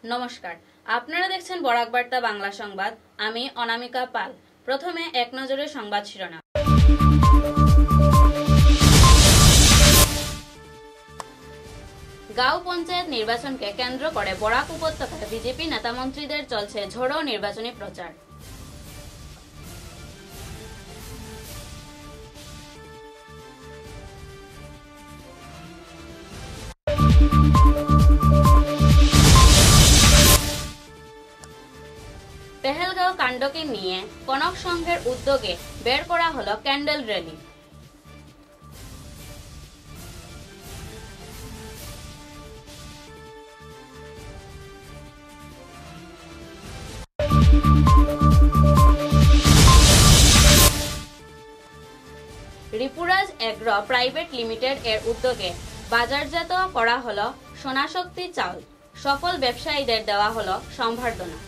নমস্কার, আপনারা দেখছেন বরাক বার্তা বাংলা সংবাদ। আমি অনামিকা পাল। প্রথমে এক নজরে সংবাদ শিরোনাম। গাঁও পঞ্চায়েত নির্বাচনকে কেন্দ্র করে বরাক উপত্যকায় বিজেপি নেতামন্ত্রীদের চলছে ঝোড়ো নির্বাচনী প্রচার। পেহেলগাঁও কাণ্ডকে নিয়ে কনক সংঘের উদ্যোগে বের করা হলো candle rally. Ripuraj agro private limited এর উদ্যোগে বাজারজাত করা হলো সোনাশক্তি চাল। সফল ব্যবসায়ীদের দেওয়া হলো সম্বর্ধনা।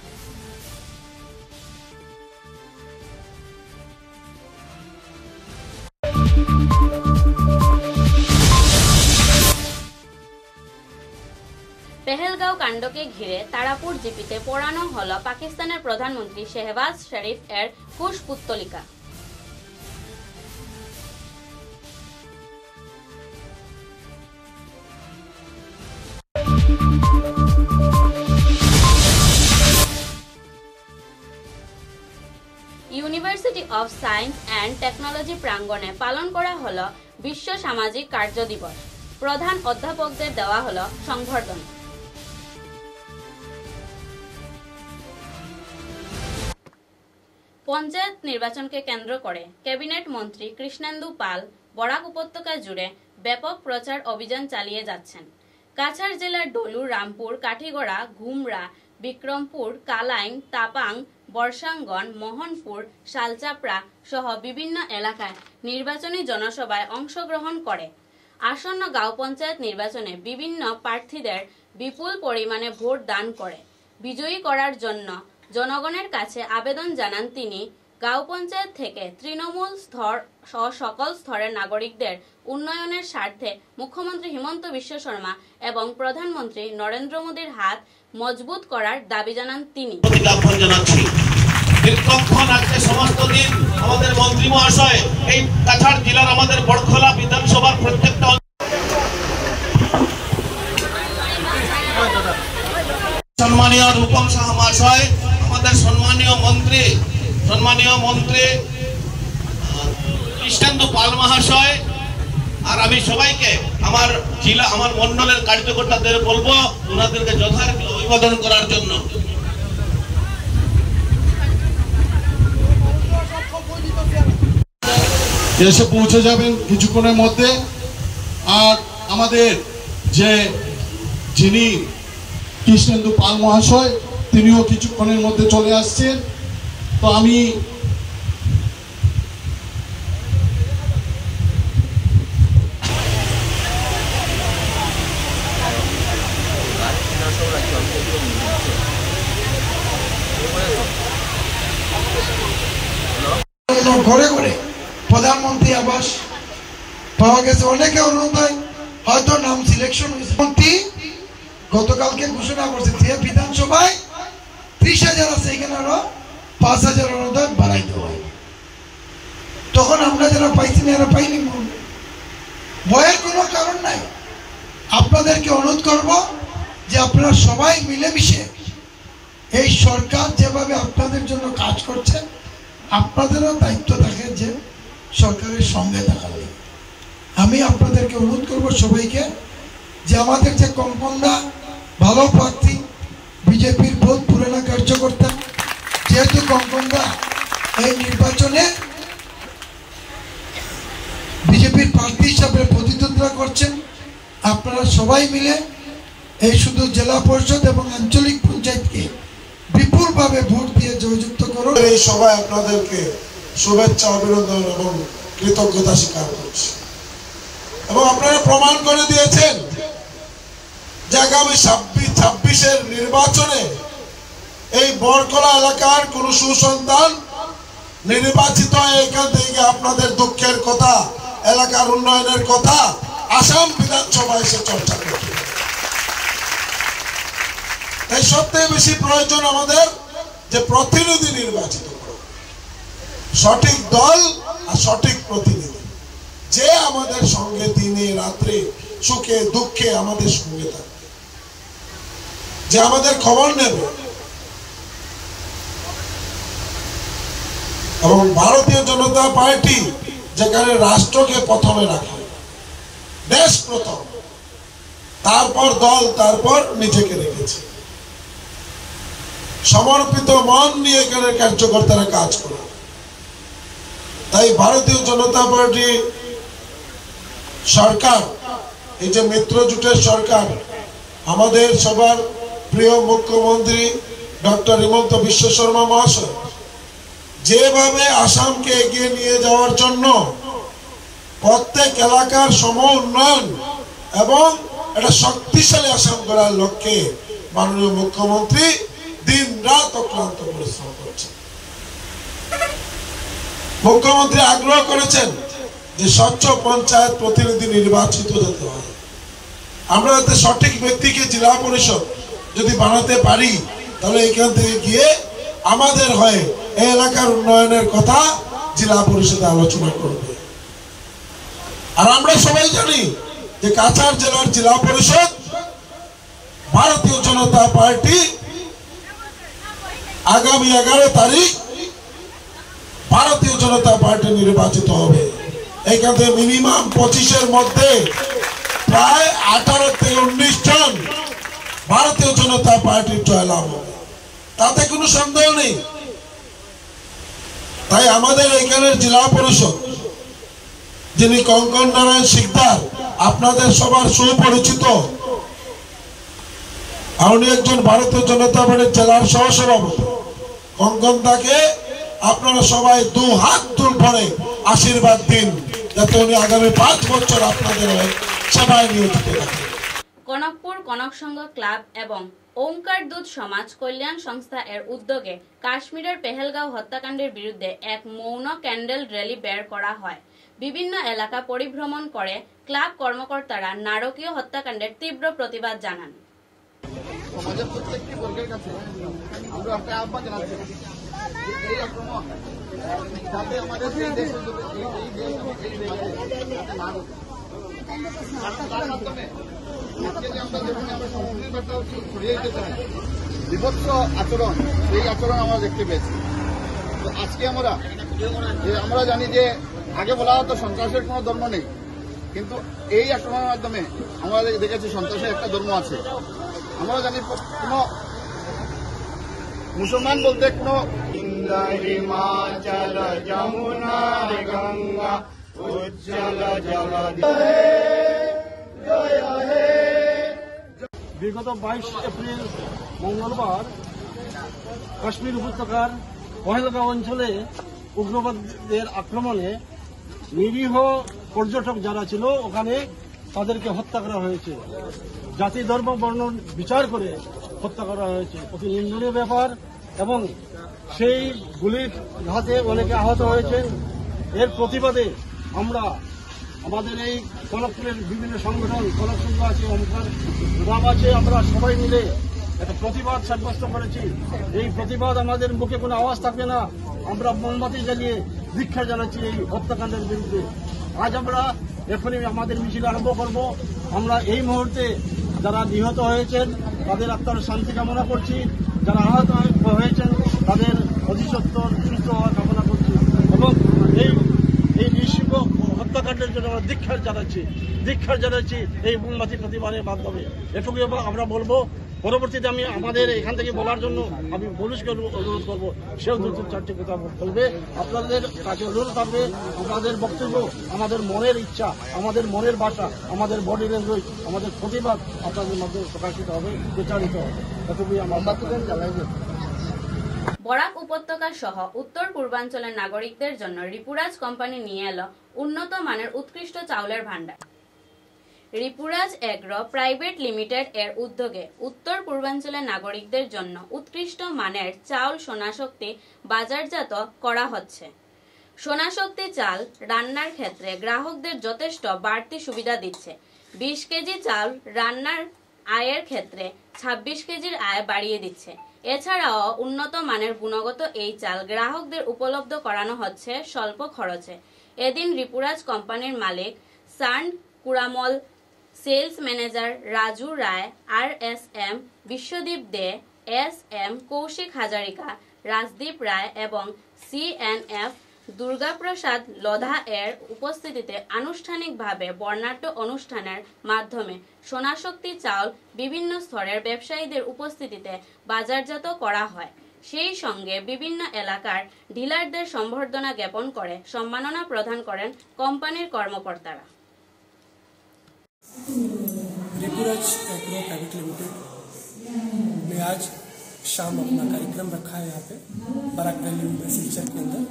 পেহেলগাঁও কাণ্ডকে ঘিরে তারাপুর জিপিতে পোড়ানো হলো পাকিস্তানের প্রধানমন্ত্রী শেহবাজ শরীফ এর কুশপুত্তলিকা। University of science and technology প্রাঙ্গণে পালন করা হলো বিশ্ব সামাজিক কার্য দিবস। প্রধান অধ্যাপকদের দেওয়া হলো সংবর্ধনা। পঞ্চায়েত নির্বাচনকে কেন্দ্র করে ক্যাবিনেট মন্ত্রী কৃষ্ণেন্দু পাল বরাক উপত্যকা জুড়ে ব্যাপক প্রচার অভিযান চালিয়ে যাচ্ছেন। কাছাড় জেলার ডলু, রামপুর, কাঠিগড়া, ঘুমরা, বিক্রমপুর, কালাইন, তাপাং, বর্ষাঙ্গন, মোহনপুর, শালচাপড়া সহ বিভিন্ন এলাকায় নির্বাচনী জনসভায় অংশগ্রহণ করে আসন্ন গাঁও পঞ্চায়েত নির্বাচনে বিভিন্ন প্রার্থীদের বিপুল পরিমাণে ভোট দান করে বিজয়ী করার জন্য জনগণের কাছে আবেদন জানান তিনি। গাঁও পঞ্চায়েত থেকে তৃণমূল স্তর সহ সকল স্তরের নাগরিকদের উন্নয়নের স্বার্থে মুখ্যমন্ত্রী হিমন্ত বিশ্ব শর্মা এবং প্রধানমন্ত্রী নরেন্দ্র মোদীর হাত মজবুত করার দাবি জানান তিনি। সমস্ত দিন আমাদের মন্ত্রী মহাশয় এই কাছাড় জেলার আমাদের বড়খোলা বিধানসভার প্রত্যেকটা সম্মানীয় রূপম শাহ মহাশয়, আমাদের সম্মানীয় মন্ত্রী কৃষ্ণেন্দু পাল মহাশয়, আর আমি সবাইকে আমার মন্ডলের কার্যকর্তাদের বলবো ওনাদেরকে যথারীতি অভিবাদন করার জন্য। এসে পৌঁছে যাবেন কিছুক্ষণের মধ্যে। আর আমাদের যিনি কৃষ্ণেন্দু পাল মহাশয়, তিনিও কিছুক্ষণের মধ্যে চলে আসছেন। তো আমি ঘরে ঘরে প্রধানমন্ত্রী আবাস পাওয়া গেছে। অনেকে অনুরোধ হয় হয়তো নাম সিলেকশন হয়েছে। মন্ত্রী গতকালকে ঘোষণা করছে যে বিধানসভায় 30,000 আছে, এখানে আরো 5,000 অনুদান বাড়াইতে হয়। তখন আমরা যারা পাইছি না এরা পাইনি। ভয়ের কোনো কারণ নাই। আপনাদেরকে অনুরোধ করব যে আপনারা সবাই মিলেমিশে এই সরকার যেভাবে আপনাদের জন্য কাজ করছে, আপনাদেরও দায়িত্ব থাকে যে সরকারের সঙ্গে থাকার। আমি আপনাদেরকে অনুরোধ করব সবাইকে যে আমাদের যে কঙ্কনদা ভালো প্রার্থী, বিজেপির বহুত পুরানা কার্যকর্তা, যেহেতু কঙ্কনদা এই নির্বাচনে বিজেপির প্রার্থী হিসাবে প্রতিদ্বন্দ্বিতা করছেন, আপনারা সবাই মিলে এই শুধু জেলা পরিষদ এবং আঞ্চলিক পঞ্চায়েতকে বিপুলভাবে ভোট দিয়ে জয়যুক্ত করুন। এই সভায় আপনাদেরকে শুভেচ্ছা, অভিনন্দন এবং কৃতজ্ঞতা স্বীকার করছি। এবং আপনারা প্রমাণ করে দিয়েছেন যে আগামী 26-এর নির্বাচনে এই বড়খোলা এলাকার কোন সুসন্তান নির্বাচিত হয়ে এখান থেকে আপনাদের দুঃখের কথা, এলাকার উন্নয়নের কথা আসাম বিধানসভায় এসে চর্চা করবে। তাই সবথেকে বেশি প্রয়োজন আমাদের যে প্রতিনিধি নির্বাচিত করা, সঠিক দল আর সঠিক প্রতিনিধি, যে আমাদের সঙ্গে দিনে রাত্রে সুখে দুঃখে আমাদের সঙ্গে থাকবে, যে আমাদের খবর নেবে। এবং ভারতীয় জনতা পার্টি যেখানে রাষ্ট্রকে প্রথমে রাখে, দেশ প্রথম, তারপর দল, তারপর নিজেকে রেখেছে, সমর্পিত মন নিয়ে এখানে কার্যকর্তারা কাজ করে। তাই ভারতীয় জনতা পার্টি সরকার, এই যে মিত্র জোটের সরকার, আমাদের সবার প্রিয় মুখ্যমন্ত্রী ডক্টর হিমন্ত বিশ্ব শর্মা মহাশয় যেভাবে আসামকে এগিয়ে নিয়ে যাওয়ার জন্য প্রত্যেক এলাকার সম উন্নয়ন এবং একটা শক্তিশালী আসাম করার লক্ষ্যে মাননীয় মুখ্যমন্ত্রী দিন রাত অক্লান্ত পরিশ্রম করছেন। মুখ্যমন্ত্রী আগ্রহ করেছেন যে স্বচ্ছ পঞ্চায়েত প্রতিনিধি নির্বাচিত হতে হয়। আমরা যাতে সঠিক ব্যক্তিকে জেলা পরিষদ যদি বানাতে পারি, তাহলে এখান থেকে গিয়ে আমাদের হয়ে এই এলাকার উন্নয়নের কথা জেলা পরিষদে আলোচনা করবে। আর আমরা সবাই জানি যে কাছাড় জেলার জেলা পরিষদ ভারতীয় জনতা পার্টি আগামী 11 তারিখ ভারতীয় জনতা পার্টি নির্বাচিত হবে। এখান থেকে মিনিমাম 25-এর মধ্যে প্রায় 18 থেকে 19 জন ভারতীয় জনতা পার্টির জয়লাভ হবে, তাতে কোনো সন্দেহ নেই। তাই আমাদের এখানের জেলা পরিষদ যিনি কঙ্কন নারায়ণ শিকদার, আপনাদের সবার সুপরিচিত, উনি একজন ভারতীয় জনতা পার্টির জেলার সহসভাপতি। কঙ্কন দাকে আপনারা সবাই 2 হাত ভরে আশীর্বাদ দিন, যাতে উনি আগামী 5 বছর আপনাদের সেবায় নিয়োজিত থাকেন। কনকপুর কনক সংঘ ক্লাব এবং ওঙ্কার দুধ সমাজ কল্যাণ সংস্থা এর উদ্যোগে কাশ্মীরের পেহেলগাঁও হত্যাকাণ্ডের বিরুদ্ধে এক মৌন ক্যান্ডেল র্যালি বের করা হয়। বিভিন্ন এলাকা পরিভ্রমণ করে ক্লাব কর্মকর্তারা নারকীয় হত্যাকাণ্ডের তীব্র প্রতিবাদ জানান। সমাজের প্রত্যেকটি বর্গের কাছে আমরা একটা আহ্বান জানাচ্ছি, এই আক্রমণ যাতে আমাদের এই দেশের তার মাধ্যমে আমরা যেখানে আমরা সমুদ্রের ব্যাপারটা ছড়িয়ে দিতে চাই, বিভৎস আচরণ, সেই আচরণ আমরা দেখতে পেয়েছি। তো আজকে আমরা জানি যে আগে বলা হতো সন্ত্রাসের কোনো ধর্ম নেই, কিন্তু এই আক্রমণের মাধ্যমে আমরা দেখেছি সন্ত্রাসের একটা ধর্ম আছে। আমরা জানি কোনো মুসলমান বলতে কোনো হিমাচল যমুনা গঙ্গা উজ্জ্বল বিগত 22 এপ্রিল মঙ্গলবার কাশ্মীর উপত্যকার পহেলগাঁও অঞ্চলে উগ্রবাদীদের আক্রমণে নিরীহ পর্যটক যারা ছিল ওখানে তাদেরকে হত্যা করা হয়েছে। জাতি ধর্ম বর্ণ বিচার করে হত্যা করা হয়েছে, অতি নিন্দনীয় ব্যাপার। এবং সেই গুলির ঘাতে অনেকে আহত হয়েছেন। এর প্রতিবাদে আমরা আমাদের এই কনকপুরের বিভিন্ন সংগঠন, কনক সংঘ আছে, ওমকার গ্রাম আছে, আমরা সবাই মিলে একটা প্রতিবাদ সাব্যস্ত করেছি। এই প্রতিবাদ আমাদের মুখে কোনো আওয়াজ থাকবে না, আমরা মোমবাতি জ্বালিয়ে ধিক্ষা জানাচ্ছি এই হত্যাকাণ্ডের বিরুদ্ধে। আজ আমরা এখনই আমাদের মিছিল আরম্ভ করব। আমরা এই মুহূর্তে যারা নিহত হয়েছেন তাদের আত্মার শান্তি কামনা করছি, যারা আহত হয়েছেন তাদের অধিসত্বর সুস্থ হওয়ার কামনা করছি এবং এই নিঃশিক হত্যাকাণ্ডের জন্য আমরা ধিক্ষার জানাচ্ছি এই মোমবাতি প্রতিবাদের মাধ্যমে। এটুকু আমরা বলবো। পরবর্তীতে আমি আমাদের এখান থেকে বলার জন্য আমি পুলিশকে অনুরোধ করবো, সেও 2-4টি কথা বলবে। আপনাদের কাছে অনুরোধ থাকবে, আমাদের বক্তব্য, আমাদের মনের ইচ্ছা, আমাদের মনের ভাষা, আমাদের বডি ল্যাঙ্গুয়েজ, আমাদের প্রতিবাদ আপনাদের মাধ্যমে প্রকাশিত হবে, প্রচারিত হবে। এটুকুই আমার জানাই। বরাক উপত্যকা সহ উত্তর পূর্বাঞ্চলের নাগরিকদের জন্য রিপুরাজ কোম্পানি নিয়ে এলো উন্নত মানের উৎকৃষ্ট চাউলের ভান্ডার। রিপুরাজ এগ্রো প্রাইভেট লিমিটেড এর উদ্যোগে উত্তর পূর্বাঞ্চলের নাগরিকদের জন্য উৎকৃষ্ট মানের চাউল সোনাশক্তি বাজারজাত করা হচ্ছে। সোনাশক্তি চাল রান্নার ক্ষেত্রে গ্রাহকদের যথেষ্ট বাড়তি সুবিধা দিচ্ছে। 20 কেজি চাল রান্নার আয়ের ক্ষেত্রে 26 কেজির আয় বাড়িয়ে দিচ্ছে। এছাড়াও উন্নত মানের গুণগত এই চাল গ্রাহকদের উপলব্ধ করানো হচ্ছে স্বল্প খরচে। এদিন রিপুরাজ কোম্পানির মালিক সান্ড কুরামল, সেলস ম্যানেজার রাজু রায়, RSM বিশ্বদীপ দে, SM কৌশিক হাজারিকা, রাজদীপ রায় এবং CNF দুর্গাপ্রসাদ লোধা এর উপস্থিতিতে আনুষ্ঠানিকভাবে বর্ণাঢ্য অনুষ্ঠানের মাধ্যমে সোনাশক্তি চাউল বিভিন্ন স্তরের ব্যবসায়ীদের উপস্থিতিতে বাজারজাত করা হয়। সেই সঙ্গে বিভিন্ন এলাকার ডিলারদের সম্বর্ধনা জ্ঞাপন করে সম্মাননা প্রদান করেন কোম্পানির কর্মকর্তারা। रिपुराज एग्रो प्राइवेट लिमिटेड ने आज शाम अपना कार्यक्रम रखा है यहाँ पे बराक वैली में सिलचर के अंदर।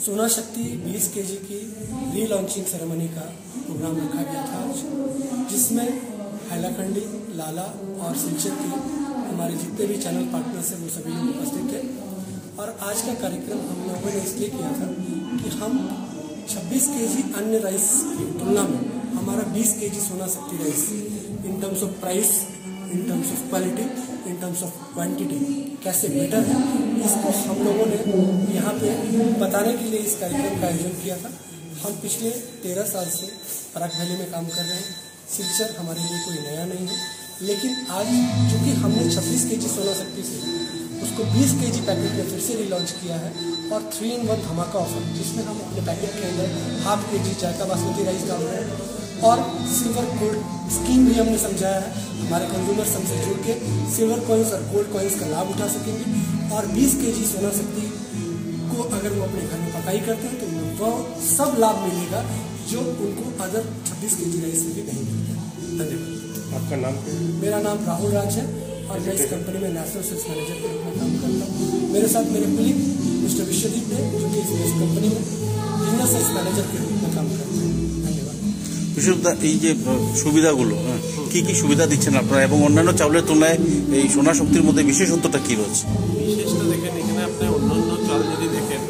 सोना शक्ति 20 केजी की रीलॉन्चिंग सेरेमनी का प्रोग्राम रखा गया था आज, जिसमें हैलाखंडी, लाला और सिलचर के हमारे जितने भी चैनल पार्टनर्स हैं वो सभी लोग उपस्थित थे। और आज का कार्यक्रम हम लोगों ने इसलिए किया था कि हम 26 केजी अन्य राइस की तुलना में हमारा 20 केजी सोना शक्ति rice in terms of price, in terms of quality, in terms of quantity कैसे बेटर है, इसको हम लोगों ने यहाँ पे बताने के लिए इस कार्यक्रम का आयोजन किया था। हम पिछले 13 साल से बराक वैली में काम कर रहे हैं। सिलचर हमारे लिए कोई नया नहीं है, लेकिन आज चूँकि हमने 26 केजी सोना शक्ति से उसको 20 केजी पैकेट में फिर से रिलॉन्च किया है और 3-in-1 धमाका ऑफर, जिसमें हम अपने पैकेट के अंदर ½ केजी जायका बासमती राइस डाल रहे हैं और सिल्वर गोल्ड स्कीम भी हमने समझाया है। हमारे कंज्यूमर्स हमसे जुड़ के सिल्वर कॉइन्स और गोल्ड कॉइन्स का लाभ उठा सकेंगे और 20 केजी सोना शक्ति को अगर वो अपने घर में पकाई करते हैं तो वो सब लाभ मिलेगा जो उनको अदर 26 केजी राइस में भी नहीं मिलता। धन्यवाद। आपका नाम? मेरा नाम राहुल राज है और मैं इस कंपनी में नेशनल सेल्स मैनेजर के रूप में काम करता हूँ। मेरे साथ मेरे कुलीग मिस्टर विश्वदीप है, जो कि इस कंपनी में रीजनल सेल्स मैनेजर के रूप में काम करते हैं। धन्यवाद। বিশ্বদা, এই যে সুবিধাগুলো কি কি সুবিধা দিচ্ছেন আপনারা এবং অন্যান্য চাউলের তুলনায় এই সোনা শক্তির মধ্যে বিশেষত্বটা কি রয়েছে? বিশেষটা দেখেন, এখানে আপনি অন্যান্য চাল যদি দেখেন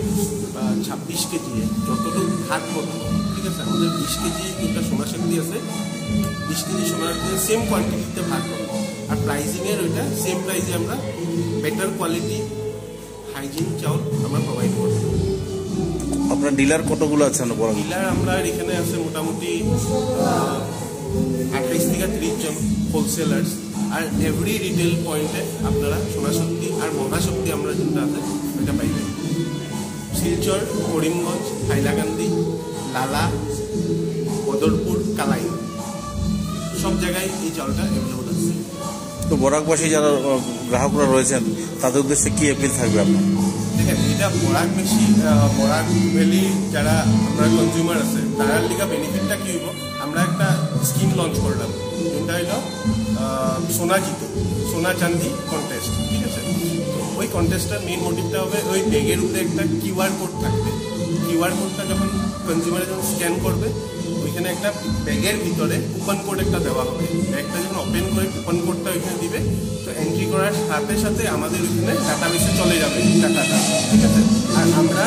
26 কেজি যতটুকু ভাগ করবো, ঠিক আছে, আমাদের 20 কেজি যেটা সোনা শক্তি আছে 20 কেজি সোনার সেম কোয়ান্টিটিতে ভাগ করবো। আর প্রাইজিংয়ের ওইটা সেম প্রাইসে আমরা বেটার কোয়ালিটি হাইজিন চাউল আমরা প্রোভাইড করবো। আপনার ডিলার কতগুলো আছেন? ডিলার আমরা এখানে আছে মোটামুটি 28 থেকে 30 জন হোলসেলার্স। আর এভরি রিটেল পয়েন্টে আপনারা সোনাশক্তি আর মহাশক্তি আমরা যেটা আছে ওইটা পাইবেন। শিলচর, করিমগঞ্জ, হাইলাকান্দি, লালা, বদরপুর, কালাই সব জায়গায় এই চাউলটা অ্যাভেলেবল আছে। তো বরাকবাসী যারা গ্রাহকরা রয়েছেন তাদের উদ্দেশ্যে কি অ্যাপিল থাকবে আপনার? দেখেন, এটা বরাক ভ্যালি যারা আমরা কনজিউমার আছে তার লিগা বেনিফিটটা কি হইব, আমরা একটা স্কিম লঞ্চ করলাম, যেটা হইল সোনা জিতো, সোনা চান্দি কন্টেস্ট, ঠিক আছে। তো ওই কন্টেস্টটার মেইন মোটিভটা হবে ওই ব্যাগের উপরে একটা QR কোড থাকবে। QR কোডটা যখন কনজিউমারে যখন স্ক্যান করবে, ওইখানে একটা ব্যাগের ভিতরে কুপন কোড একটা দেওয়া হবে। ব্যাগটা যখন ওপেন করে কুপন কোডটা ওইখানে দিবে, তো এন্ট্রি করার সাথে সাথে আমাদের ওইখানে ডাটাবেসে চলে যাবে টাকাটা, ঠিক আছে। আর আমরা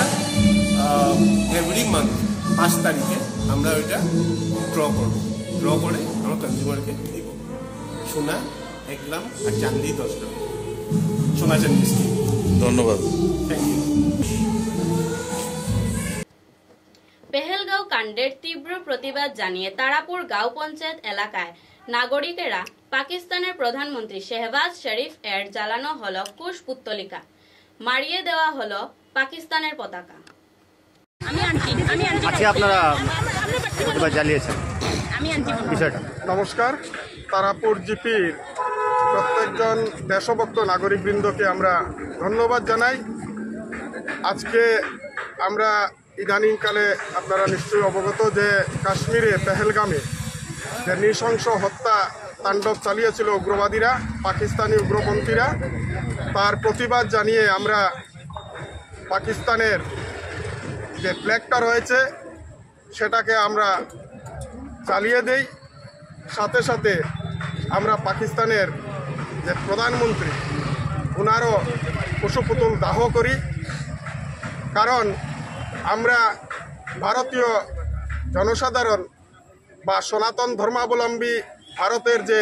এভরি মান্থ 5 তারিখে আমরা ওইটা ড্র করব। ড্র করে আমরা কনজিউমারকে দিব সোনা 1 গ্রাম আর চাঁদি 10 গ্রাম, সোনা চাঁদি স্কিম। ধন্যবাদ। Thank you. পেহেলগাঁও কাণ্ডের তীব্র প্রতিবাদ জানিয়ে তারাপুর গাঁও পঞ্চায়েত এলাকায় নাগরিকেরা পাকিস্তানের প্রধানমন্ত্রী শেহবাজ শরীফ এর জ্বালানো হলো কুশ পুত্তলিকা, মারিয়ে দেওয়া হলো পাকিস্তানের পতাকা। আপনারা প্রতিবাদ জ্বালিয়েছেন বিষয়টা। নমস্কার। তারাপুর জিপির প্রত্যেকজন দেশভক্ত নাগরিকবৃন্দকে আমরা ধন্যবাদ জানাই। আজকে আমরা ইদানিংকালে আপনারা নিশ্চয়ই অবগত যে কাশ্মীরে পেহেলগামে যে নৃশংস হত্যা তাণ্ডব চালিয়েছিল উগ্রবাদীরা, পাকিস্তানি উগ্রপন্থীরা, তার প্রতিবাদ জানিয়ে আমরা পাকিস্তানের যে ফ্ল্যাগটা রয়েছে সেটাকে আমরা চালিয়ে দেই। সাথে সাথে আমরা পাকিস্তানের যে প্রধানমন্ত্রী ওনারও পশুপুতুল দাহ করি, কারণ আমরা ভারতীয় জনসাধারণ বা সনাতন ধর্মাবলম্বী ভারতের যে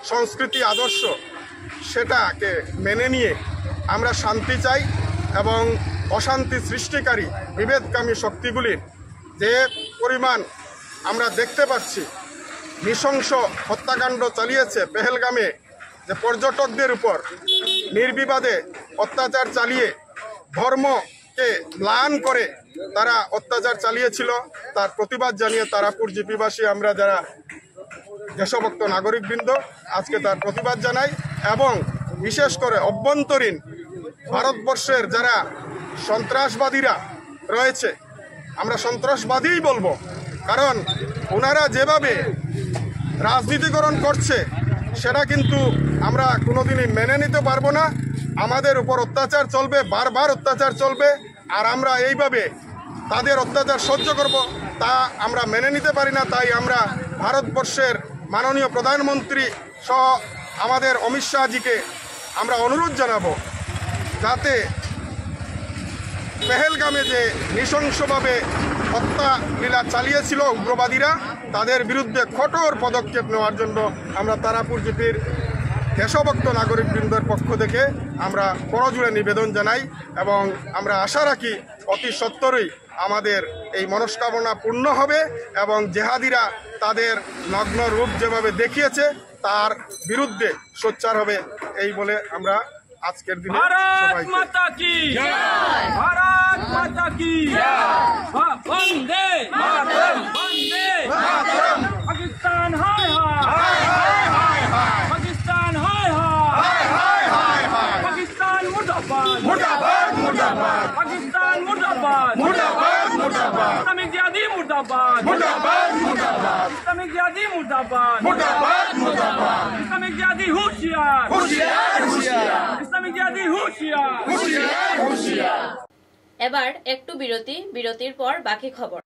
সংস্কৃতি আদর্শ সেটাকে মেনে নিয়ে আমরা শান্তি চাই এবং অশান্তি সৃষ্টিকারী বিভেদকামী শক্তিগুলির যে পরিমাণ আমরা দেখতে পাচ্ছি, নৃশংস হত্যাকাণ্ড চালিয়েছে পেহেলগামে, যে পর্যটকদের উপর নির্বিবাদে অত্যাচার চালিয়ে ধর্মকে ম্লান করে তারা অত্যাচার চালিয়েছিল, তার প্রতিবাদ জানিয়ে তারাপুর জিপিবাসী আমরা যারা দেশভক্ত নাগরিকবৃন্দ আজকে তার প্রতিবাদ জানাই। এবং বিশেষ করে অভ্যন্তরীণ ভারতবর্ষের যারা সন্ত্রাসবাদীরা রয়েছে, আমরা সন্ত্রাসবাদীই বলবো, কারণ ওনারা যেভাবে রাজনীতিকরণ করছে সেটা কিন্তু আমরা কোনোদিনই মেনে নিতে পারবো না। আমাদের উপর অত্যাচার চলবে, বারবার অত্যাচার চলবে, আর আমরা এইভাবে তাদের অত্যাচার সহ্য করব তা আমরা মেনে নিতে পারি না। তাই আমরা ভারতবর্ষের মাননীয় প্রধানমন্ত্রী সহ আমাদের অমিত শাহজিকে আমরা অনুরোধ জানাবো যাতে পেহেলগামে যে নৃশংসভাবে হত্যা লীলা চালিয়েছিল উগ্রবাদীরা, তাদের বিরুদ্ধে কঠোর পদক্ষেপ নেওয়ার জন্য আমরা তারাপুর জিপির দেশভক্ত নাগরিকবৃন্দের পক্ষ থেকে আমরা করজোড়ে নিবেদন জানাই এবং আমরা আশা রাখি অতি সত্বরই আমাদের এই মনস্কামনা পূর্ণ হবে এবং জেহাদিরা তাদের নগ্ন রূপ যেভাবে দেখিয়েছে তার বিরুদ্ধে সোচ্চার হবে, এই বলে আমরা আজকের দিনে भारत माता की जय, भारत माता की जय, वंदे मातरम, वंदे मातरम, पाकिस्तान हाय हाय हाय हाय, पाकिस्तान हाय हाय हाय हाय, पाकिस्तान मुर्दाबाद मुर्दाबाद मुर्दाबाद, पाकिस्तान मुर्दाबाद मुर्दाबाद मुर्दाबाद, इस्लामिक जिहादी मुर्दाबाद मुर्दाबाद मुर्दाबाद, इस्लामिक जिहादी मुर्दाबाद मुर्दाबाद मुर्दाबाद, इस्लामिक जिहादी होशियार होशियार होशियार, इस्लामिक जिहादी होशियार होशियार होशियार। এবার একটু বিরতি, বিরতির পর বাকি খবর।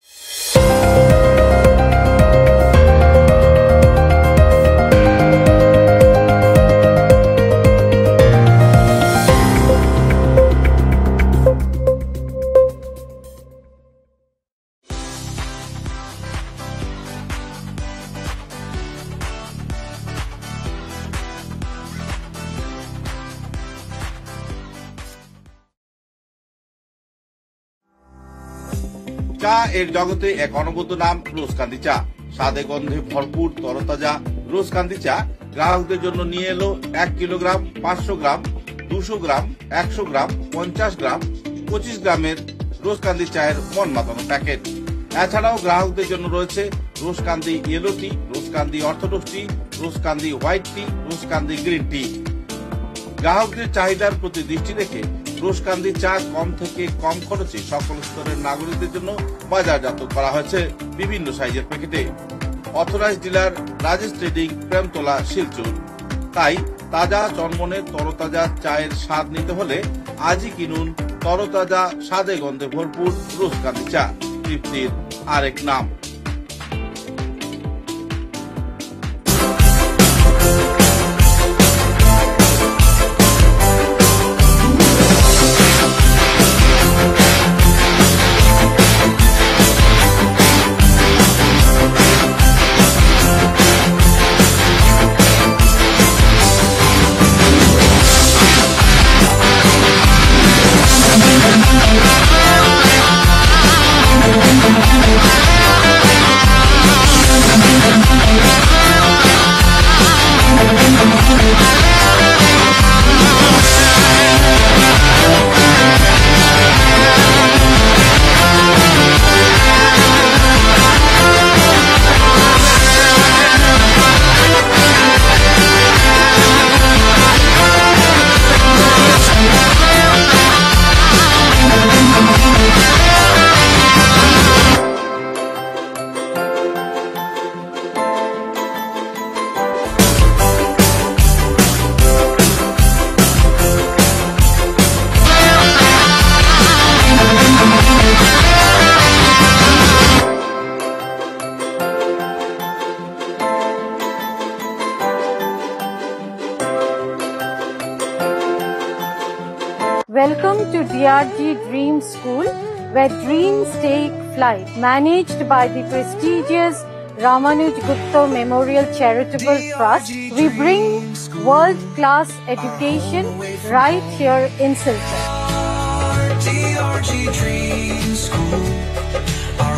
চা এর জগতে এক অনবদ্য নাম রোজকান্দি চা। স্বাদে গন্ধে ভরপুর তরতাজা রোজকান্দি চা গ্রাহকদের জন্য নিয়ে এলো 1 কিলোগ্রাম, 500 গ্রাম, 200 গ্রাম, 100 গ্রাম, 50 গ্রাম, 25 গ্রামের রোজকান্দি চায়ের মন মাতানো প্যাকেট। এছাড়াও গ্রাহকদের জন্য রয়েছে রোজকান্দি ইয়েলো টি, রোজকান্দি অর্থোডক্স টি, রোজকান্দি হোয়াইট টি, রোজকান্দি গ্রিন টি। গ্রাহকদের চাহিদার প্রতি দৃষ্টি রেখে রোজকান্দি চা কম থেকে কম খরচে সকল স্তরের নাগরিকদের জন্য বাজারজাত করা হয়েছে বিভিন্ন সাইজের প্যাকেটে। Authorise dealer Rajesh trading, Premtala, Silchar. তাই তাজা চনমনে তরতাজা চায়ের স্বাদ নিতে হলে আজই কিনুন তরতাজা স্বাদে গন্ধে ভরপুর রোজকান্দি চা, তৃপ্তির আরেক নাম। Welcome to DRG Dream School, where dreams take flight. Managed by the prestigious Ramanuj Gupta Memorial Charitable Trust, we bring world-class education right here in Silchar.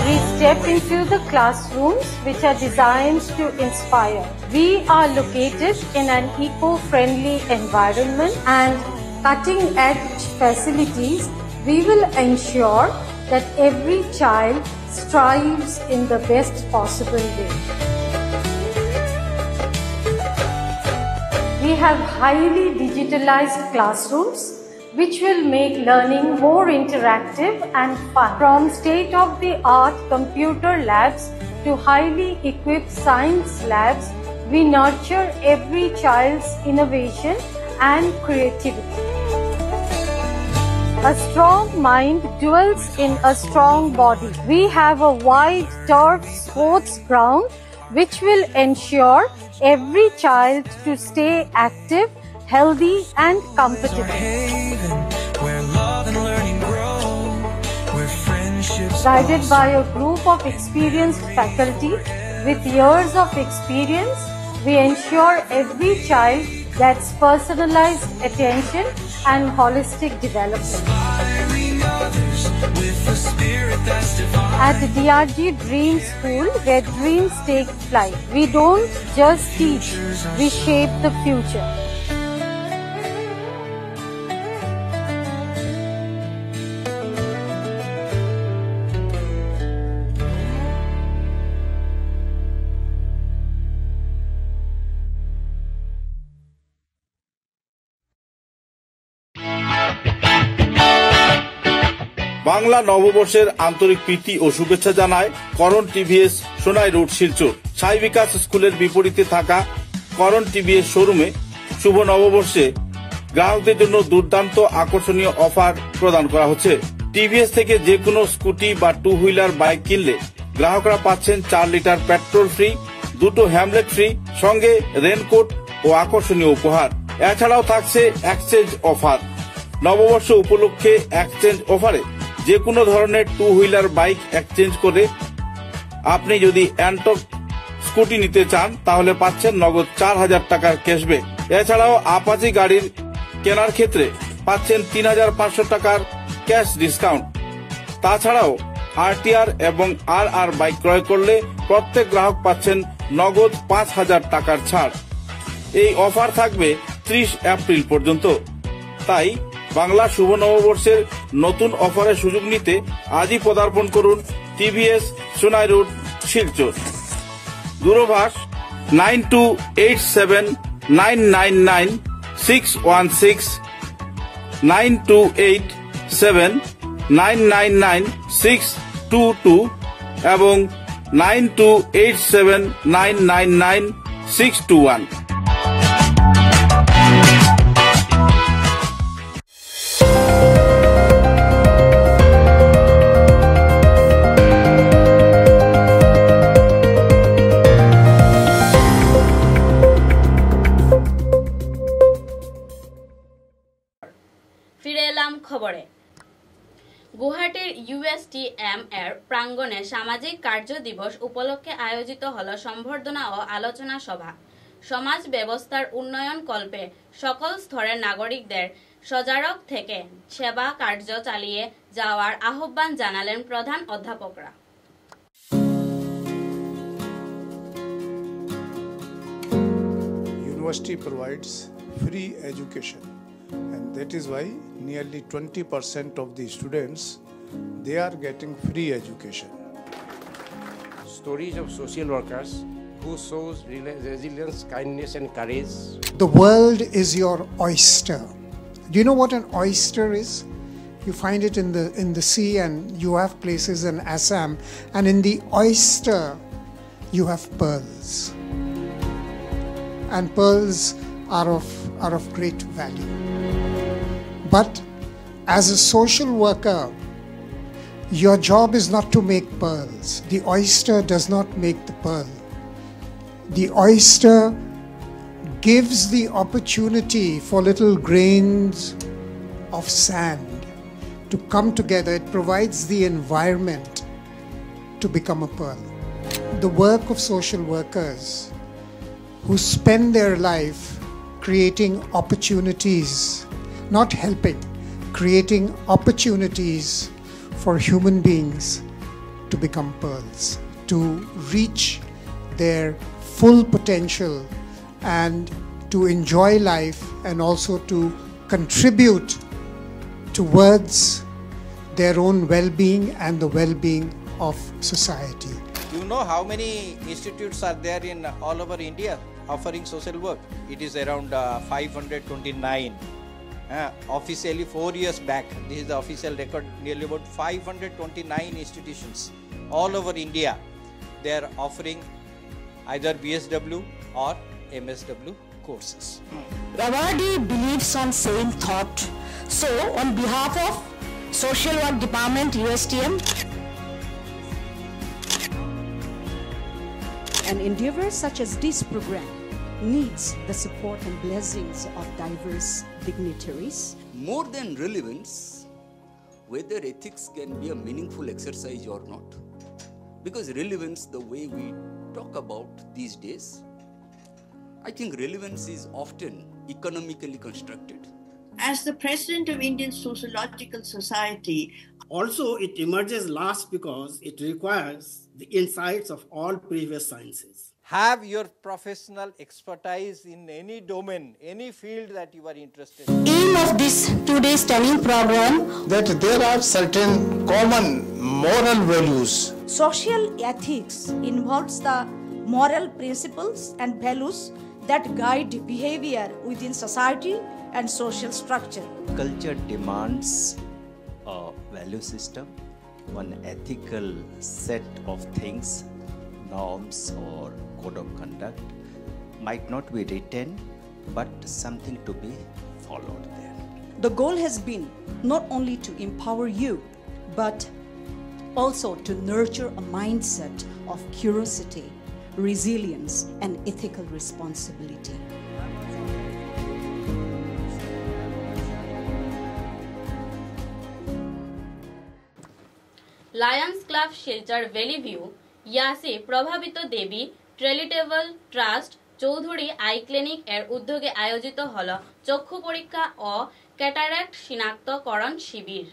We step into the classrooms which are designed to inspire. We are located in an eco-friendly environment and cutting-edge facilities. We will ensure that every child strives in the best possible way. We have highly digitalized classrooms which will make learning more interactive and fun. From state-of-the-art computer labs to highly equipped science labs, we nurture every child's innovation and creativity. A strong mind dwells in a strong body. We have a wide turf sports ground which will ensure every child to stay active, healthy and competitive. Guided by a group of experienced faculty with years of experience, we ensure every child gets personalized attention and holistic development. At DRG Dream School, where dreams take flight, we don't just teach, we shape the future. Bangla নববর্ষের আন্তরিক প্রীতি ও শুভেচ্ছা জানায় করণ TVS Sonai road Silchar. সাই বিকাশ স্কুলের বিপরীতে থাকা করণ TVS শোরুমে শুভ নববর্ষে গ্রাহকদের জন্য দুর্দান্ত আকর্ষণীয় অফার প্রদান করা হচ্ছে। টিভিএস থেকে যে কোনো স্কুটি বা টু হুইলার বাইক কিনলে গ্রাহকরা পাচ্ছেন 4 লিটার পেট্রোল ফ্রি, 2টো হ্যামলেট ফ্রি, সঙ্গে রেনকোট ও আকর্ষণীয় উপহার। এছাড়াও থাকছে এক্সচেঞ্জ অফার। নববর্ষ উপলক্ষে এক্সচেঞ্জ অফারে যে কোনো ধরনের টু হুইলার বাইক এক্সচেঞ্জ করে আপনি যদি অ্যান্টক স্কুটি নিতে চান তাহলে পাচ্ছেন নগদ 4000 টাকার ক্যাশব্যাক। এছাড়াও আপাচি গাড়ির কেনার ক্ষেত্রে পাচ্ছেন 3500 টাকার ক্যাশ ডিসকাউন্ট। তাছাড়াও আরটিআর এবং আরআর বাইক ক্রয় করলে প্রত্যেক গ্রাহক পাচ্ছেন নগদ 5000 টাকার ছাড়। এই অফার থাকবে 30 এপ্রিল পর্যন্ত। তাই বাংলা শুভ নববর্ষের নতুন অফারের সুযোগ নিতে আজই পদার্পণ করুন টিভিএস সোনাই রোড শিলচর। দূরভাষ 9287999616, 9287999622 এবং 9287999621। খবরে গুয়াহাটির USTM এর প্রাঙ্গণে সামাজিক কার্য দিবস উপলক্ষে আয়োজিত হল সম্বর্ধনা ও আলোচনা সভা। সমাজ ব্যবস্থার উন্নয়ন কল্পে সকল স্তরের নাগরিকদের সজাগ থেকে সেবা কার্য চালিয়ে যাওয়ার আহ্বান জানালেন প্রধান অধ্যাপকরা। University provides free education, and that is why nearly 20% of the students, they are getting free education. Stories of social workers who shows resilience, kindness and courage. The world is your oyster. Do you know what an oyster is? You find it in the sea, and you have places in Assam, and in the oyster you have pearls. And pearls are of great value. But as a social worker, your job is not to make pearls. The oyster does not make the pearl. The oyster gives the opportunity for little grains of sand to come together. It provides the environment to become a pearl. the work of social workers who spend their life creating opportunities, not helping, creating opportunities for human beings to become pearls, to reach their full potential and to enjoy life and also to contribute towards their own well-being and the well-being of society. You know how many institutes are there in all over India offering social work? It is around 529. Officially 4 years back, this is the official record, nearly about 529 institutions all over India. They are offering either BSW or MSW courses. Awardee believes on same thought. So, on behalf of Social Work Department, USTM, an endeavor such as this program needs the support and blessings of diverse dignitaries. More than relevance, whether ethics can be a meaningful exercise or not. Because relevance, the way we talk about these days, I think relevance is often economically constructed. As the president of Indian Sociological Society, also it emerges last because it requires the insights of all previous sciences. Have your professional expertise in any domain, any field that you are interested in. Aim of this today's training program, that there are certain common moral values. Social ethics involves the moral principles and values that guide behavior within society and social structure. Culture demands a value system, one ethical set of things, norms or code of conduct might not be written, but something to be followed there. The goal has been not only to empower you, but also to nurture a mindset of curiosity, resilience, and ethical responsibility. Lions club Silchar valley view ইয়াসি Prabhavati Devi charitable trust Chowdhury eye clinic এর উদ্যোগে আয়োজিত হল চক্ষু পরীক্ষা ও cataract শনাক্তকরণ শিবির।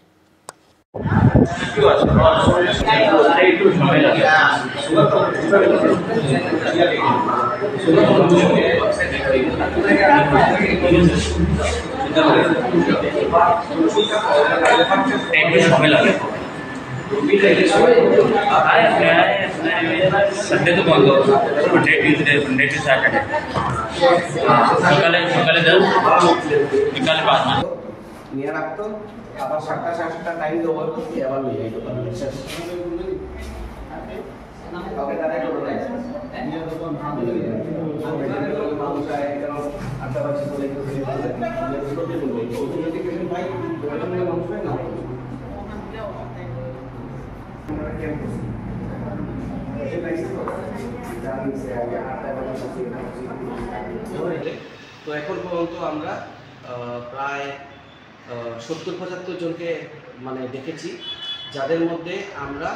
Sunday तो बंद Monday Tuesday Monday to Saturday সকালে 10 বিকালে 5 নিয়ে রাখতো আবার 7টা টাইম দেবো আবার নিয়ে যাইতো ওকে দাঁড়াই করো না নিয়ে তো কোন ভাগ দিই আমি যেগুলো মানুষ আয় কেন আটা বাচ্চা বলে একটু ফেলে দিই ভাই ওখানে মানুষ হয় না তো এখন পর্যন্ত আমরা প্রায় 70-75 জনকে মানে দেখেছি, যাদের মধ্যে আমরা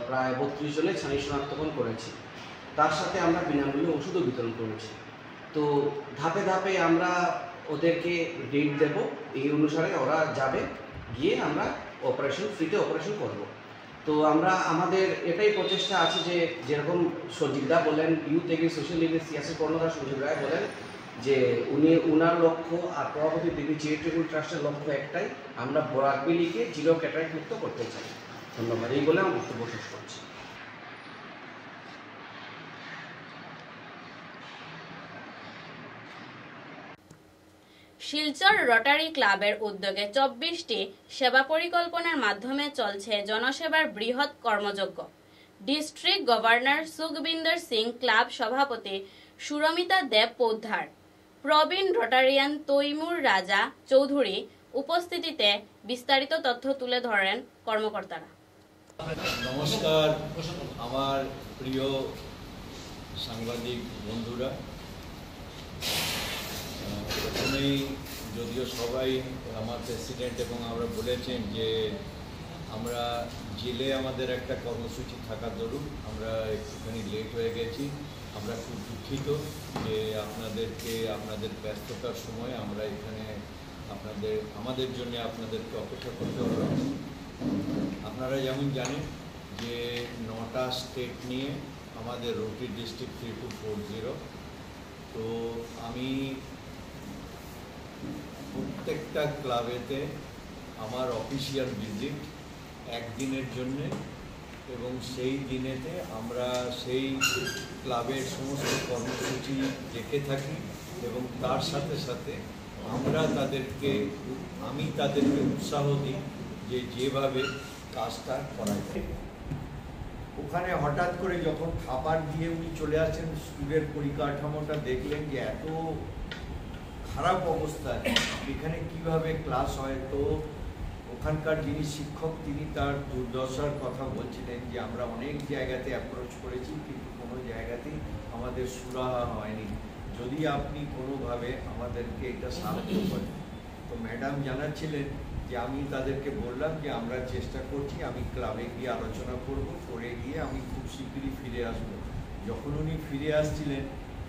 প্রায় 32 জনের ছানি শনাক্তকরণ করেছি। তার সাথে আমরা বিনামূল্যে ওষুধও বিতরণ করেছি। তো ধাপে ধাপে আমরা ওদেরকে ডেট দেব, এই অনুসারে ওরা যাবে, গিয়ে আমরা ফ্রিতে অপারেশন করব। তো আমরা আমাদের এটাই প্রচেষ্টা আছে যে যেরকম সঞ্জিদা বলেন, ইউথ এগেইনস্ট সোশ্যাল ইভিল সিয়াসি কর্ণধার সঞ্জিত রায় বলেন যে উনার লক্ষ্য আর প্রভাবতী দেবী চ্যারিটেবল ট্রাস্টের লক্ষ্য একটাই, আমরা বরাকবেলিকে জিরো ক্যাটারাক্ট মুক্ত করতে চাই। ধন্যবাদ। এই বলে আমি বক্তব্য শেষ করছি। শিলচর রটারি ক্লাবের উদ্যোগে 24টি সেবা পরিকল্পনার মাধ্যমে চলছে জনসেবার বৃহৎ কর্মযজ্ঞ। District governor Sukhwinder Singh, club সভাপতি সুরমিতা দেব পোদ্দার, প্রবীণ রটারিয়ান তৈমুর রাজা চৌধুরী উপস্থিতিতে বিস্তারিত তথ্য তুলে ধরেন কর্মকর্তারা। নমস্কার আমার প্রিয় সাংবাদিক বন্ধুরা, প্রথমেই যদিও সবাই আমার প্রেসিডেন্ট এবং আমরা বলেছেন যে আমরা জেলে আমাদের একটা কর্মসূচি থাকার দরুন আমরা একটুখানি লেট হয়ে গেছি। আমরা খুব দুঃখিত যে আপনাদের ব্যস্ততার সময় আমরা এখানে আমাদের জন্য আপনাদেরকে অপেক্ষা করতে হলো। আপনারা যেমন জানেন যে 9টা স্টেট নিয়ে আমাদের রোটি ডিস্ট্রিক্ট 3240। তো আমি প্রত্যেকটা ক্লাবেতে আমার অফিসিয়াল ভিজিট একদিনের জন্যে, এবং সেই দিনেতে আমরা সেই ক্লাবের সমস্ত কর্মসূচি দেখে থাকি এবং তার সাথে সাথে আমি তাদেরকে উৎসাহ দিই যে যেভাবে কাজটা করা যায়। ওখানে হঠাৎ করে যখন খাবার দিয়ে উনি চলে আসেন, স্কুলের পরিকাঠামোটা দেখলেন যে এত খারাপ অবস্থায় এখানে কিভাবে ক্লাস হয়। তো ওখানকার যিনি শিক্ষক তিনি তার দুর্দশার কথা বলছিলেন যে আমরা অনেক জায়গাতে অ্যাপ্রোচ করেছি কিন্তু কোনো জায়গাতেই আমাদের সুরাহা হয়নি, যদি আপনি কোনোভাবে আমাদেরকে এটা সাহায্য করেন। তো ম্যাডাম জানাচ্ছিলেন যে আমি তাদেরকে বললাম যে আমরা চেষ্টা করছি, আমি ক্লাবে গিয়ে আলোচনা করে গিয়ে আমি খুব শীঘ্রই ফিরে আসবো। যখন উনি ফিরে আসছিলেন,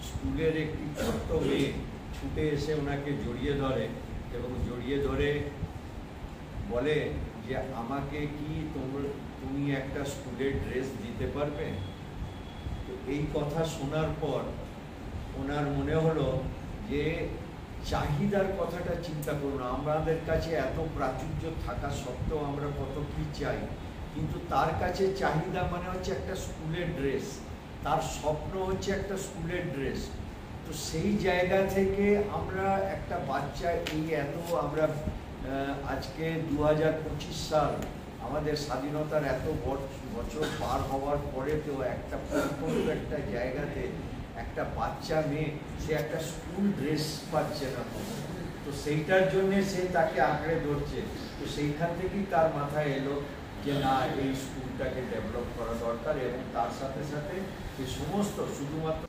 স্কুলের একটি ছোট্ট মেয়ে ছুটে এসে ওনাকে জড়িয়ে ধরে এবং জড়িয়ে ধরে বলে যে আমাকে কি তুমি একটা স্কুলের ড্রেস দিতে পারবে। তো এই কথা শোনার পর ওনার মনে হলো যে চাহিদার কথাটা চিন্তা করুন, আমাদের কাছে এত প্রাচুর্য থাকা সত্ত্বেও আমরা কত কি চাই, কিন্তু তার কাছে চাহিদা মানে হচ্ছে একটা স্কুলের ড্রেস, তার স্বপ্ন হচ্ছে একটা স্কুলের ড্রেস। তো সেই জায়গা থেকে আমরা একটা বাচ্চা আমরা আজকে 2025 সাল, আমাদের স্বাধীনতার এত বছর পার হওয়ার পরে তো একটা প্রত্যন্ত একটা জায়গাতে একটা বাচ্চা মেয়ে সে একটা স্কুল ড্রেস পাচ্ছে না, তো সেইটার জন্যে সে তাকে আঁকড়ে ধরছে। তো সেইখান থেকেই তার মাথায় এলো যে না, এই স্কুলটাকে ডেভেলপ করা দরকার, এবং তার সাথে সাথে এই সমস্ত শুধুমাত্র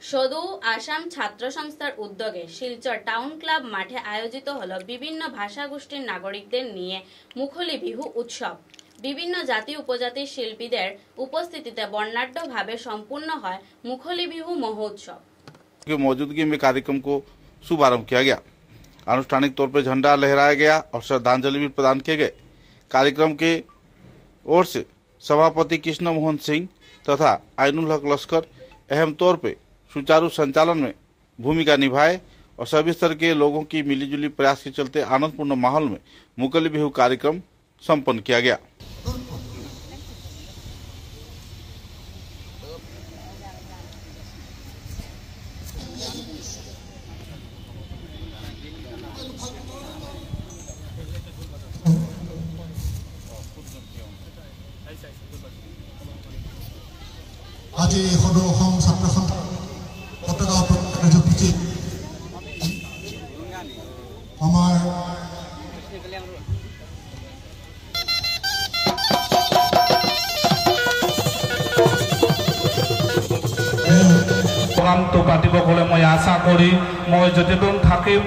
সদৌ আসাম ছাত্র সংস্থার উদ্যোগে শিলচর টাউন ক্লাব মাঠে আয়োজিত হলো বিভিন্ন ভাষাগোষ্ঠীর নাগরিকদের নিয়ে মুখলি বিহু উৎসব। বিভিন্ন জাতি উপজাতির শিল্পীদের উপস্থিতিতে বর্ণাঢ্যভাবে সম্পূर्ण হয় मुखली बिहू महोत्सव की मौजूदगी में कार्यक्रम को शुभारंभ किया गया। आनुष्ठानिक तौर पर झंडा लहराया गया और श्रद्धांजलि भी प्रदान किए गए। कार्यक्रम के ओर से सभापति कृष्ण मोहन सिंह तथा आइनुल हक लश्कर अहम तौर पर सुचारू संचालन में भूमिका निभाए और सभी स्तर के लोगों की मिलीजुली प्रयास के चलते आनंदपूर्ण माहौल में मुखली बिहू कार्यक्रम संपन्न किया गया। আজি সদৌ অসম ছাত্ৰ সন্থা পতাকা কাৰ্যসূচীত আমাৰ প্ৰগ্ৰামটো পাতিব গ'লে মই আশা কৰি মই যতদিন থাকিম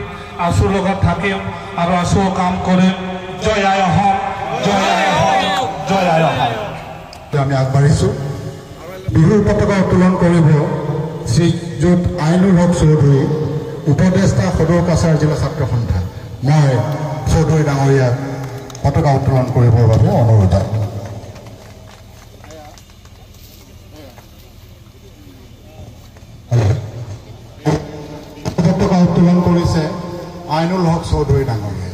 আছুৰ লগত থাকিম আৰু আছুৰ কাম কৰিম। জয় আই অসম, জয় আই অসম, জয় আই অসম। আমি আগবাঢ়িছোঁ। বিহুৰ পতাকা উত্তোলন কৰিব শ্ৰীযুত আইনুল হক চৌধুৰী, উপদেষ্টা সদৌ কাছাৰ জিলা ছাত্ৰ সন্থা। মই চৌধুৰী ডাঙৰীয়াক পতাকা উত্তোলন কৰিবৰ বাবে অনুৰোধ। পতাকা উত্তোলন কৰিছে আইনুল হক চৌধুৰী ডাঙৰীয়া।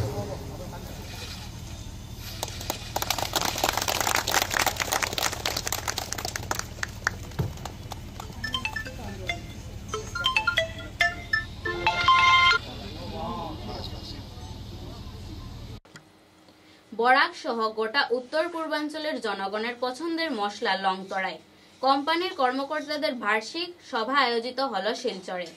বরাক সহ গোটা উত্তর পূর্বাঞ্চলের জনগণের পছন্দের মশলা লং তরাই কোম্পানির কর্মকর্তাদের বার্ষিক সভা আয়োজিত হলো শিলচরে।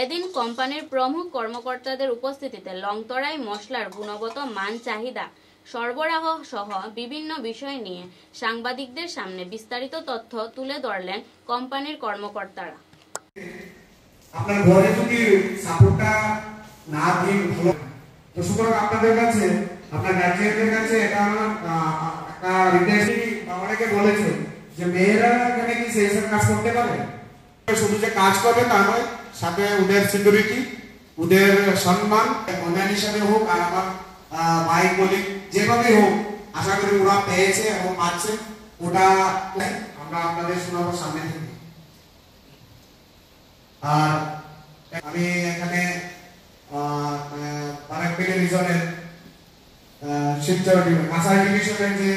এদিন কোম্পানির প্রমুখ কর্মকর্তাদের উপস্থিতিতে লং তরাই মশলার গুণগত মান, চাহিদা, সরবরাহ সহ বিভিন্ন বিষয় নিয়ে সাংবাদিকদের সামনে বিস্তারিত তথ্য তুলে ধরলেন কোম্পানির কর্মকর্তারা। আপনার ঘরে যদি সাপোর্টটা না দিয়ে ভালো, তো সুতরাং আপনাদের কাছে আপনার গার্জিয়ানদের কাছে এটা আমার একটা রিকোয়েস্ট। অনেকে বলেছে যে মেয়েরা এখানে কি সেই সব কাজ করতে পারে, শুধু যে কাজ করবে তা নয়, সাথে ওদের সিকিউরিটি, ওদের সম্মান মহিলা হিসাবে হোক আর আমার ভাই বলি যেভাবে হোক, আশা করি ওরা পেয়েছে এবং পাচ্ছে। ওটা আমরা আপনাদের শোনাবো সামনে থেকে। আর আমি এখানে বারাকবেলি রিজনের শিবচর কাছাড় ডিভিশনের যে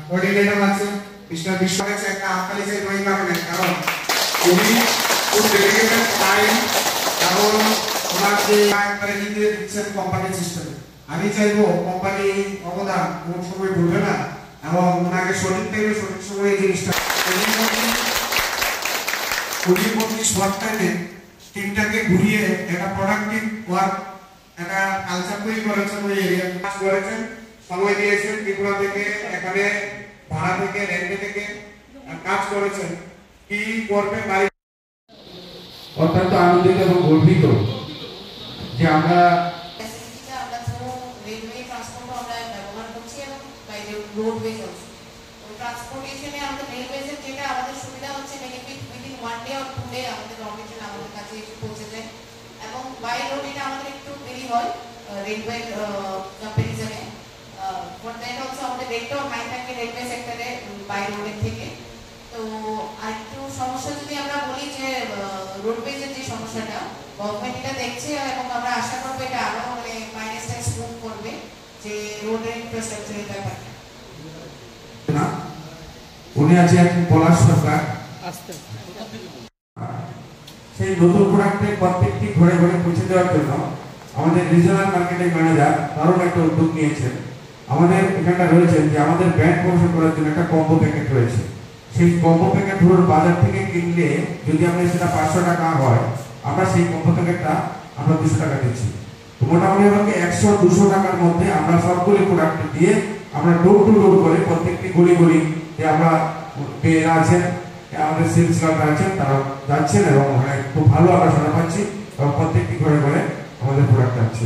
কোঅর্ডিনেটর আছে মিস্টার বিশ্ব আছে, একটা আমকালি যে ওই কারণে, কারণ উনি খুব ডেডিকেটেড টাইম এবং ওনার যে একবারে নিজে দিচ্ছেন কোম্পানি সিস্টেমে। আমি চাইবো কোম্পানি অবদান কোন সময় ভুলবে না এবং ওনাকে সঠিক টাইমে সঠিক সময়ে এই জিনিসটা শর্ট টাইমে টিমটাকে ঘুরিয়ে একটা প্রোডাক্টিভ ওয়ার্ক, একটা কালচার তৈরি করেছেন, ওই এরিয়া কাজ করেছেন, সময় দিয়েছেন, ত্রিপুরা থেকে এখানে ভাড়া থেকে রেন্টে থেকে কাজ করেছেন। কি করবে বাড়ি অত্যন্ত আনন্দিত এবং গর্বিত যে আমরা রোডওয়েজ অলসো ট্রান্সপোর্টেশনে আমাদের রেলওয়েজের যেটা আমাদের সুবিধা হচ্ছে benefit within 1 day or 2 day আমাদের র মেটেরিয়াল আমাদের কাছে এসে পৌঁছে যায় এবং বাই রোড এটা আমাদের একটু দেরি হয় রেলওয়ে কম্পারিজনে, বাট দেন অলসো আমাদের রেটটাও হাই থাকে রেলওয়ে সেক্টরে বাই রোডের থেকে। তো আরেকটু সমস্যা যদি আমরা বলি যে রোডওয়েজের যে সমস্যাটা গভর্নমেন্ট এটা দেখছে এবং আমরা আশা করবো এটা আরো মানে মাইনাসটা স্মুথ করবে যে রোডের ইনফ্রাস্ট্রাকচারের ব্যাপারটা। উনি আছেন পলাশ সরকার, সেই নতুন প্রোডাক্টের প্রত্যেকটি ঘরে ঘরে পৌঁছে দেওয়ার জন্য আমাদের রিজনাল মার্কেটিং ম্যানেজার দারুণ একটা উদ্যোগ নিয়েছেন। আমাদের এখানটা রয়েছে যে আমাদের ব্র্যান্ড প্রমোশন করার জন্য একটা কম্বো প্যাকেট রয়েছে। সেই কম্বো প্যাকেট ধরুন বাজার থেকে কিনলে যদি আমাদের সেটা 500 টাকা হয়, আমরা সেই কম্বো প্যাকেটটা আমরা 200 টাকা দিচ্ছি। তো মোটামুটি আমাকে 100-200 টাকার মধ্যে আমরা সবগুলি প্রোডাক্ট দিয়ে আমরা ডোর টু ডোর করে প্রত্যেকটি গলি গলি যে আমরা পেয়ে আছেন, আমাদের সেলস গার্ড আছেন, তারা যাচ্ছেন এবং ওখানে খুব ভালো আমরা শোনা পাচ্ছি এবং প্রত্যেকটি ঘরে ঘরে আমাদের প্রোডাক্ট যাচ্ছে।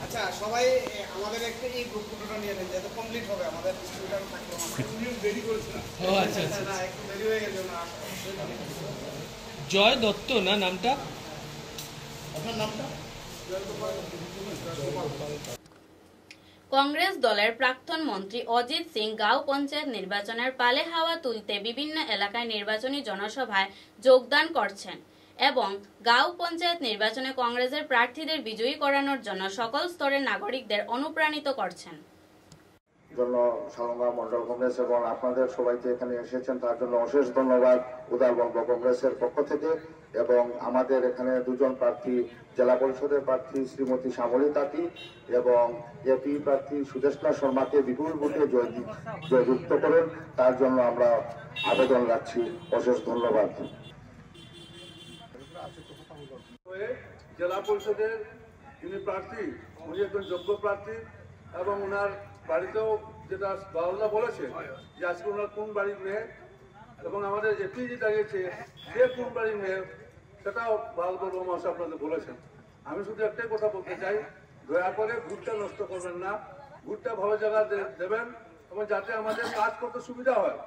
আচ্ছা, সবাই আমাদের একটা এই গ্রুপ ফটোটা নিয়ে নেন যাতে কমপ্লিট হবে আমাদের স্টুডেন্ট থাকলো। দেরি করেছে না? ও আচ্ছা আচ্ছা, না একটু দেরি হয়ে গেছে না। জয় দত্ত না নামটা? আপনার নামটা? কংগ্রেস দলের প্রাক্তন মন্ত্রী অজিত সিং গাঁও পঞ্চায়েত নির্বাচনের পালে হাওয়া তুলতে বিভিন্ন এলাকায় নির্বাচনী জনসভায় যোগদান করছেন এবং গাঁও পঞ্চায়েত নির্বাচনে কংগ্রেসের প্রার্থীদের বিজয়ী করানোর জন্য সকল স্তরের নাগরিকদের অনুপ্রাণিত করছেন। জন্য সালঙ্গা মন্ডল কংগ্রেস এবং আপনাদের সবাইকে এখানে এসেছেন তার জন্য অশেষ ধন্যবাদ উদারবঙ্গ কংগ্রেসের পক্ষ থেকে। এবং আমাদের এখানে দুজন প্রার্থী, জেলা পরিষদের প্রার্থী শ্রীমতী শ্যামলী তাঁতি এবং এপি প্রার্থী সুদেষ্ণা শর্মাকে বিপুল ভোটে জয়যুক্ত করেন, তার জন্য আমরা আবেদন রাখছি। অশেষ ধন্যবাদ। জেলা পরিষদের যিনি প্রার্থী, উনি একজন যোগ্য প্রার্থী এবং ওনার বাড়িতেও যেটা বাউল্লা বলেছে যে আজকে ওনার কোন বাড়ির মেয়ে এবং আমাদের এপি যে দাঁড়িয়েছে সে কোন বাড়ির মেয়ে সেটাও বাউল মহাশয় আপনাদের বলেছেন। আমি শুধু একটাই কথা বলতে চাই, দয়া করে ভোটটা নষ্ট করবেন না, ভোটটা ভালো জায়গা দেবেন এবং যাতে আমাদের কাজ করতে সুবিধা হয়।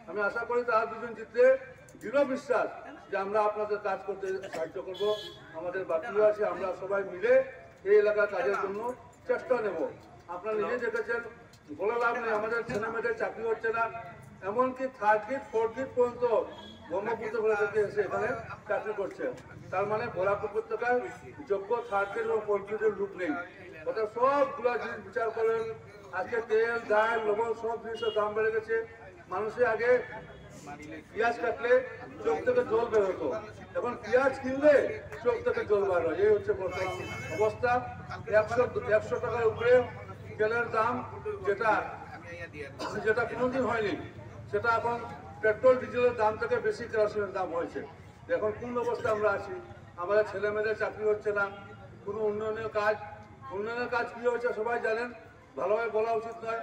আমি আশা করি তারা দুজন জিতলে দৃঢ় বিশ্বাস যে আমরা আপনাদের কাজ করতে সাহায্য করব। আমাদের বাকিরা আছে, আমরা সবাই মিলে এই এলাকার কাজের জন্য চেষ্টা নেব। আপনারা নিজে দেখেছেন, বলে লাভ নেই, আমাদের ছেলে মেয়েদের চাকরি হচ্ছে না, এমনকি 3rd গ্রেড 4th গ্রেড পর্যন্ত ব্রহ্মপুত্র কলেজ থেকে এসে এখানে চাকরি করছে। তার মানে বরাক উপত্যকায় যোগ্য 3rd গ্রেড এবং 4th গ্রেডের লোক নেই। অর্থাৎ সবগুলো জিনিস বিচার করেন। আজকে তেল, ডাল, লবণ সব জিনিসের দাম বেড়ে গেছে। মানুষের আগে পেঁয়াজ কাটলে চোখ থেকে জল বের হতো, এখন পেঁয়াজ কিনলে চোখ থেকে জল বার হয়। এই হচ্ছে বর্তমান অবস্থা। 100 টাকার উপরে তেলের দাম, যেটা কোনোদিন হয়নি, সেটা এখন পেট্রোল ডিজেলের দাম থেকে বেশি কেরোসিনের দাম হয়েছে। এখন কোন অবস্থা আমরা আছি? আমাদের ছেলে মেয়েদের চাকরি হচ্ছে না, কোনো উন্নয়নের কাজ কি হচ্ছে সবাই জানেন, ভালোভাবে বলা উচিত নয়।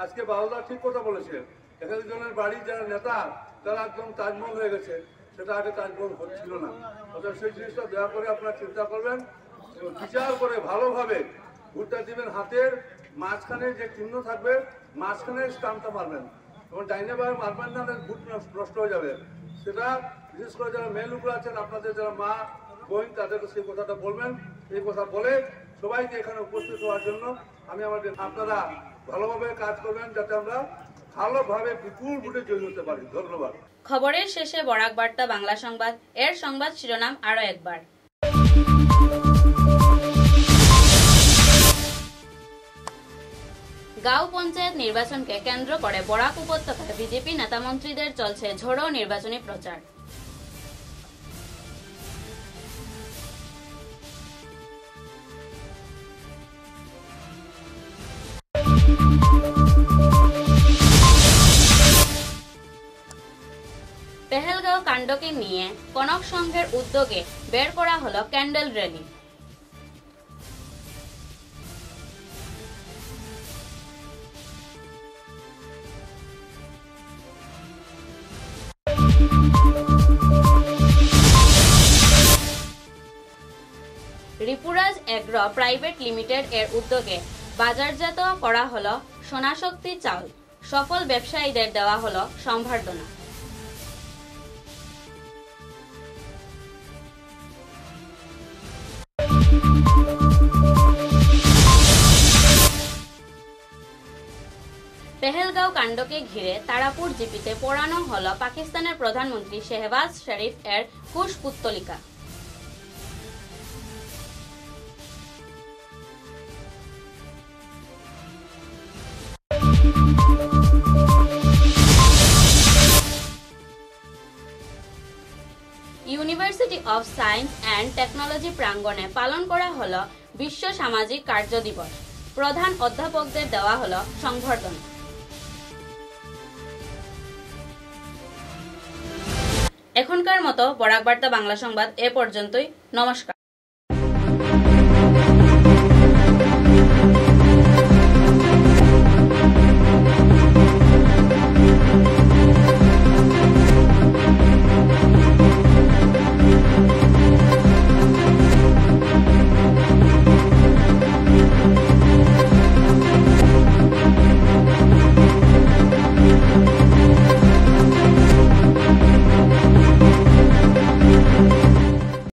আজকে বাউলদা ঠিক কথা বলেছে, এখানে জনের বাড়ির যারা নেতা তারা একদম তাজমহল হয়ে গেছে, সেটা আগে তাজমহল হচ্ছিল না। অর্থাৎ সেই জিনিসটা দয়া করে আপনারা চিন্তা করবেন, বিচার করে ভালোভাবে ভুটটা দিবেন হাতের মাঝখানে যে চিহ্ন থাকবে মাঝখানে স্টাম্পটা মারবেন এবং ডাইনে বামে মারবেন না, ভুট নষ্ট হয়ে যাবে। সেটা বিশেষ করে যারা মেয়ে লোকরা আছেন, আপনাদের যারা মা বোন, তাদেরকে সেই কথাটা বলবেন। এই কথা বলে সবাইকে এখানে উপস্থিত হওয়ার জন্য আমি আমাদের, আপনারা ভালোভাবে কাজ করবেন যাতে আমরা ভালোভাবে বিপুল ভোটে জয়ী হতে পারি। ধন্যবাদ। খবরের শেষে বরাক বার্তা বাংলা সংবাদ এর সংবাদ শিরোনাম আরো একবার। গাঁও পঞ্চায়েত নির্বাচনকে কেন্দ্র করে বরাক উপত্যকায় বিজেপি নেতামন্ত্রীদের চলছে ঝোড়ো নির্বাচনী প্রচার। পেহেলগাঁও কাণ্ডকে নিয়ে কনক সংঘের উদ্যোগে বের করা হলো candle rally. Ripuraj agro private limited এর উদ্যোগে বাজারজাত করা হলো সোনাশক্তি চাল। সফল ব্যবসায়ীদের দেওয়া হলো সম্বর্ধনা। পেহেলগাঁও কাণ্ডকে ঘিরে তারাপুর জিপিতে পোড়ানো হলো পাকিস্তানের প্রধানমন্ত্রী শেহবাজ শরীফ এর কুশপুত্তলিকা। University of science and technology প্রাঙ্গণে পালন করা হলো বিশ্ব সামাজিক কার্য দিবস। প্রধান অধ্যাপকদের দেওয়া হলো সংবর্ধনা। এখনকার মতো বরাক বার্তা বাংলা সংবাদ এ পর্যন্তই। নমস্কার।